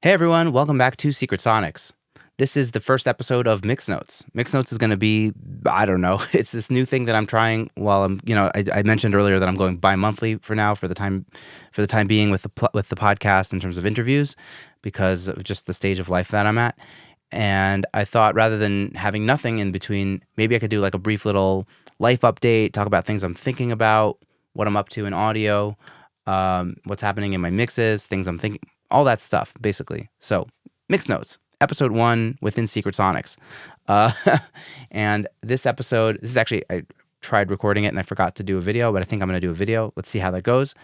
Hey everyone, welcome back to Secret Sonics. This is the first episode of Mix Notes. Mix Notes is going to be, I don't know, it's this new thing that I'm trying while I mentioned earlier that I'm going bi-monthly for now for the time being with the podcast in terms of interviews because of just the stage of life that I'm at. And I thought rather than having nothing in between, maybe I could do like a brief little life update, talk about things I'm thinking about, what I'm up to in audio, what's happening in my mixes, things I'm thinking, all that stuff, basically. So, Mix Notes, episode 1 within Secret Sonics. Uh, and this episode, I tried recording it and I forgot to do a video, but I think I'm going to do a video. Let's see how that goes.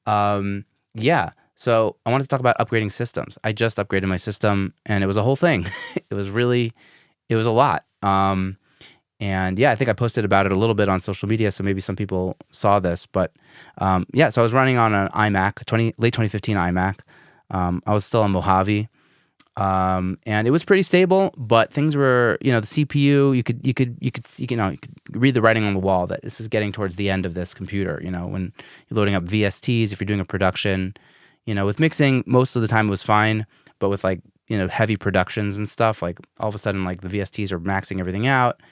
Yeah. So I wanted to talk about upgrading systems. I just upgraded my system and it was a whole thing. It was a lot. And yeah, I think I posted about it a little bit on social media, so maybe some people saw this. But yeah, so I was running on an iMac, late 2015 iMac. I was still on Mojave, and it was pretty stable. But things were, the CPU, you could read the writing on the wall that this is getting towards the end of this computer. When you're loading up VSTs, if you're doing a production, with mixing, most of the time it was fine, but with heavy productions and stuff, like all of a sudden, like the VSTs are maxing everything out,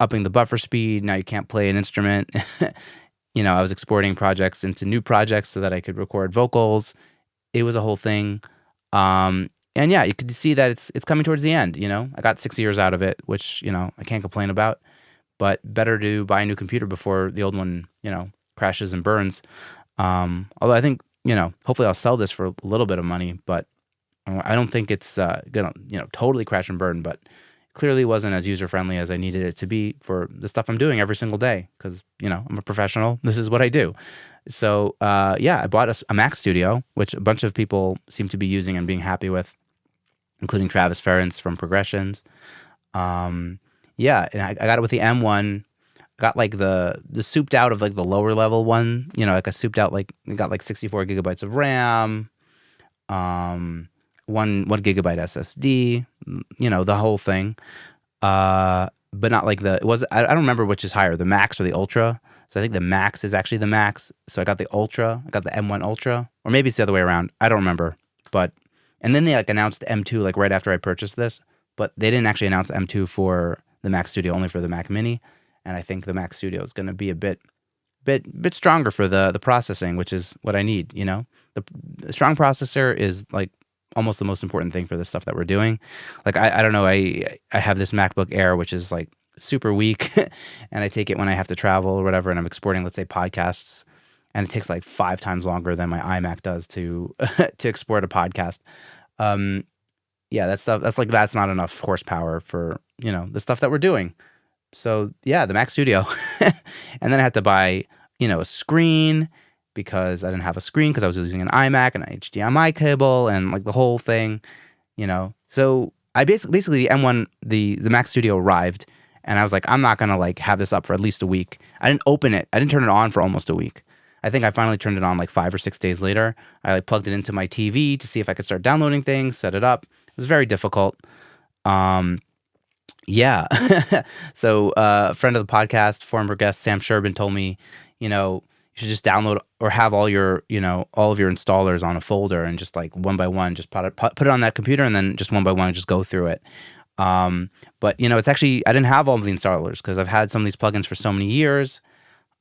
upping the buffer speed. Now you can't play an instrument. I was exporting projects into new projects so that I could record vocals. It was a whole thing. And yeah, you could see that it's coming towards the end, I got 6 years out of it, which, I can't complain about, but better to buy a new computer before the old one, crashes and burns. Although I think, hopefully I'll sell this for a little bit of money, but I don't think it's gonna, totally crash and burn, but clearly wasn't as user-friendly as I needed it to be for the stuff I'm doing every single day because, I'm a professional. This is what I do. So, yeah, I bought a Mac Studio, which a bunch of people seem to be using and being happy with, including Travis Ferentz from Progressions. Yeah, and I got it with the M1. Got like the souped out of like the lower level one, like a souped out, like it got like 64 gigabytes of RAM, 1 gigabyte SSD, the whole thing. But not like I don't remember which is higher, the Max or the Ultra. So I think the Max is actually the Max. So I got the Ultra, I got the M1 Ultra, or maybe it's the other way around. I don't remember. And then they announced M2 like right after I purchased this, but they didn't actually announce M2 for the Mac Studio, only for the Mac Mini. And I think the Mac Studio is going to be a bit stronger for the processing, which is what I need. The strong processor is like almost the most important thing for the stuff that we're doing. Like I don't know, I have this MacBook Air, which is like super weak, and I take it when I have to travel or whatever, and I'm exporting, let's say, podcasts, and it takes like 5 times longer than my iMac does to to export a podcast. Yeah, that stuff, that's not enough horsepower for the stuff that we're doing. So yeah, the Mac Studio, and then I had to buy a screen because I didn't have a screen because I was using an iMac and an HDMI cable and like the whole thing, So I basically the M1, the Mac Studio arrived, and I was like, I'm not gonna like have this up for at least a week. I didn't open it. I didn't turn it on for almost a week. I think I finally turned it on like 5 or 6 days later. I like plugged it into my TV to see if I could start downloading things, set it up. It was very difficult. Yeah. So a friend of the podcast, former guest Sam Sherbin, told me, you should just download or have all your, all of your installers on a folder and just like one by one, just put it on that computer and then just one by one, just go through it. But it's actually, I didn't have all of the installers because I've had some of these plugins for so many years.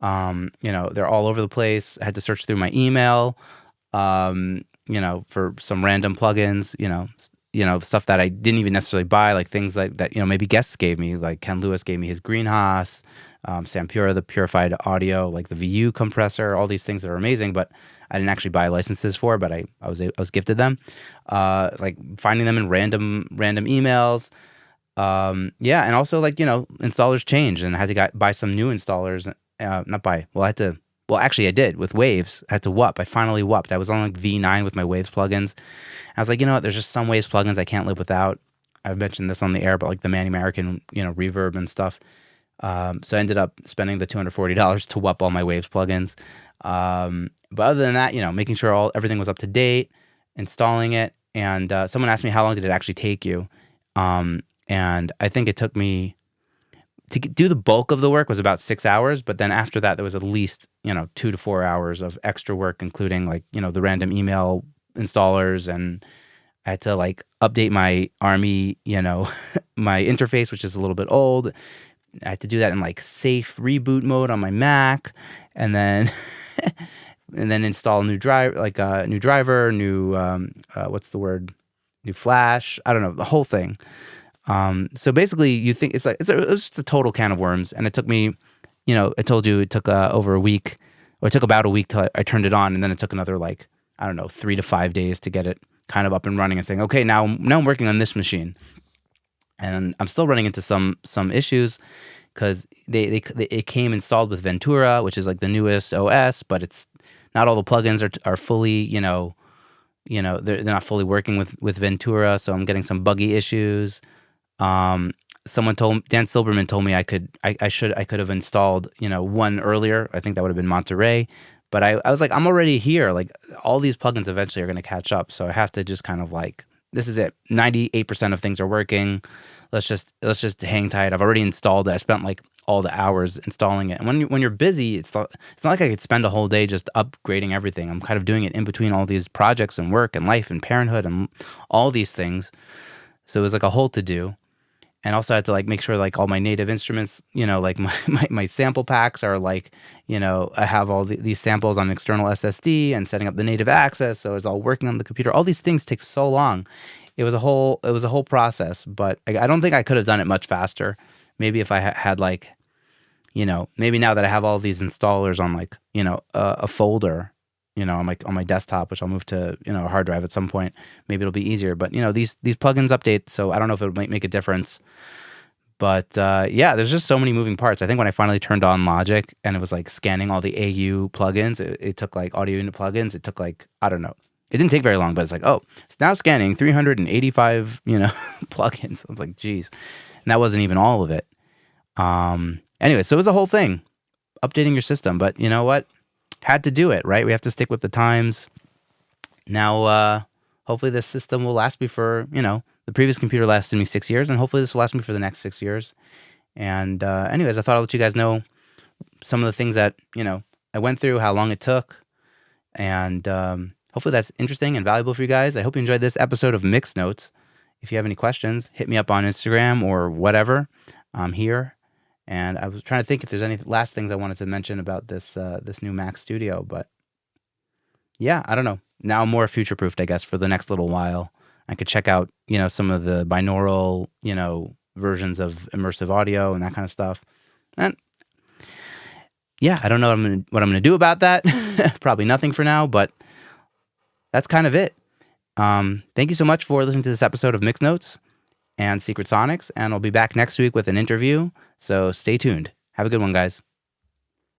They're all over the place. I had to search through my email, for some random plugins, stuff that I didn't even necessarily buy, like things that maybe guests gave me, like Ken Lewis gave me his Greenhouse, Sampura, the purified audio, like the VU compressor, all these things that are amazing, but I didn't actually buy licenses for, but I was gifted them, like finding them in random emails. Yeah, and also like, installers change, and I had to buy some new installers, actually I did with Waves. I had to WUP. I finally WUP'd. I was on like V9 with my Waves plugins. I was like, you know what, there's just some Waves plugins I can't live without. I've mentioned this on the air, but like the Manny American, reverb and stuff. So I ended up spending the $240 to WUP all my Waves plugins. But other than that, making sure everything was up to date, installing it. And someone asked me, how long did it actually take you? And I think it took me, to do the bulk of the work was about 6 hours, but then after that, there was at least, 2 to 4 hours of extra work, including like, the random email installers and I had to like update my Army, my interface, which is a little bit old. I had to do that in like safe reboot mode on my Mac, and then and then install a new driver, like a new driver, new what's the word, new flash. I don't know, the whole thing. So basically, you think it was just a total can of worms, and it took me, I told you it took over a week, or it took about a week till I turned it on, and then it took another like, I don't know, 3 to 5 days to get it kind of up and running and saying, okay, now I'm working on this machine, and I'm still running into some issues because it came installed with Ventura, which is like the newest OS, but it's not all the plugins are fully, they're not fully working with Ventura, so I'm getting some buggy issues. Dan Silberman told me I could have installed, one earlier. I think that would have been Monterey. But I was like, I'm already here. Like all these plugins eventually are going to catch up. So I have to just kind of like, this is it. 98% of things are working. Let's just hang tight. I've already installed it. I spent like all the hours installing it. And when you're busy, it's not like I could spend a whole day just upgrading everything. I'm kind of doing it in between all these projects and work and life and parenthood and all these things. So it was like a whole to do. And also I had to like make sure like all my native instruments, like my sample packs are like, I have all these samples on external SSD and setting up the native access. So it's all working on the computer. All these things take so long. It was a whole process, but I don't think I could have done it much faster. Maybe if I had like, maybe now that I have all these installers on like, a folder, on my desktop, which I'll move to, a hard drive at some point. Maybe it'll be easier. But, these plugins update, so I don't know if it might make a difference. But, there's just so many moving parts. I think when I finally turned on Logic and it was like scanning all the AU plugins, it took like audio unit plugins. It took like, I don't know. It didn't take very long, but it's like, oh, it's now scanning 385, plugins. I was like, geez. And that wasn't even all of it. Anyway, so it was a whole thing, updating your system. But you know what? Had to do it, right? We have to stick with the times. Now, hopefully this system will last me for, the previous computer lasted me 6 years, and hopefully this will last me for the next 6 years. And anyways, I thought I'd let you guys know some of the things that, I went through, how long it took, and hopefully that's interesting and valuable for you guys. I hope you enjoyed this episode of Mixed Notes. If you have any questions, hit me up on Instagram or whatever. I'm here. And I was trying to think if there's any last things I wanted to mention about this new Mac Studio, but yeah, I don't know. Now I'm more future-proofed, I guess, for the next little while. I could check out, some of the binaural, versions of immersive audio and that kind of stuff. And yeah, I don't know what I'm gonna do about that. Probably nothing for now, but that's kind of it. Thank you so much for listening to this episode of Mixed Notes and Secret Sonics, and I'll be back next week with an interview. So stay tuned. Have a good one, guys.